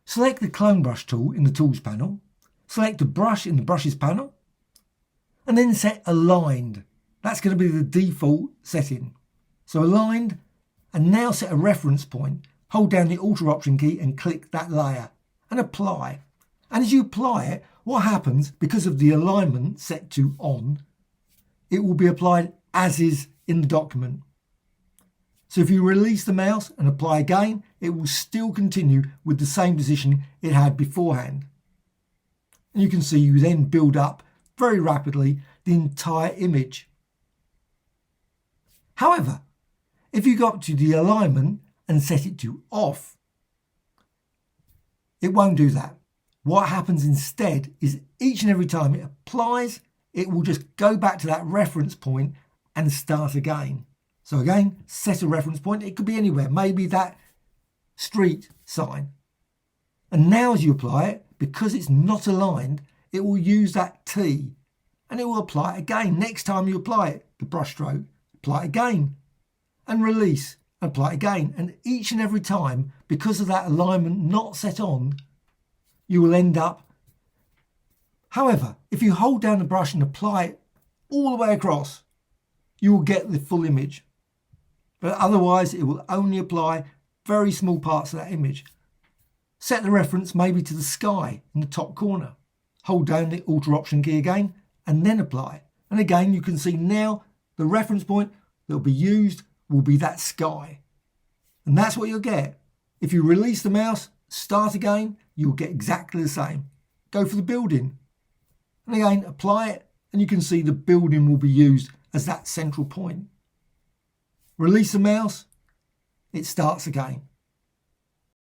Select the clone brush tool in the Tools panel, select a brush in the Brushes panel, and then set Aligned. That's going to be the default setting. So Aligned, and now set a reference point. Hold down the Alt or Option key and click that layer and apply. And as you apply it, what happens, because of the alignment set to on, it will be applied as is in the document. So if you release the mouse and apply again, it will still continue with the same position it had beforehand. And you can see you then build up very rapidly the entire image. However, if you go up to the alignment and set it to off, it won't do that. What happens instead is each and every time it applies, it will just go back to that reference point and start again. So again, set a reference point. It could be anywhere, maybe that street sign. And now as you apply it, because it's not aligned, it will use that T and it will apply it again. Next time you apply it, the brush stroke, apply it again and release, apply it again. And each and every time, because of that alignment not set on, you will end up. However, if you hold down the brush and apply it all the way across, you will get the full image. But otherwise, it will only apply very small parts of that image. Set the reference maybe to the sky in the top corner. Hold down the Alt or Option key again and then apply. And again, you can see now the reference point that will be used will be that sky. And that's what you'll get. If you release the mouse, start again, you'll get exactly the same. Go for the building. And again, apply it and you can see the building will be used as that central point. Release the mouse, it starts again.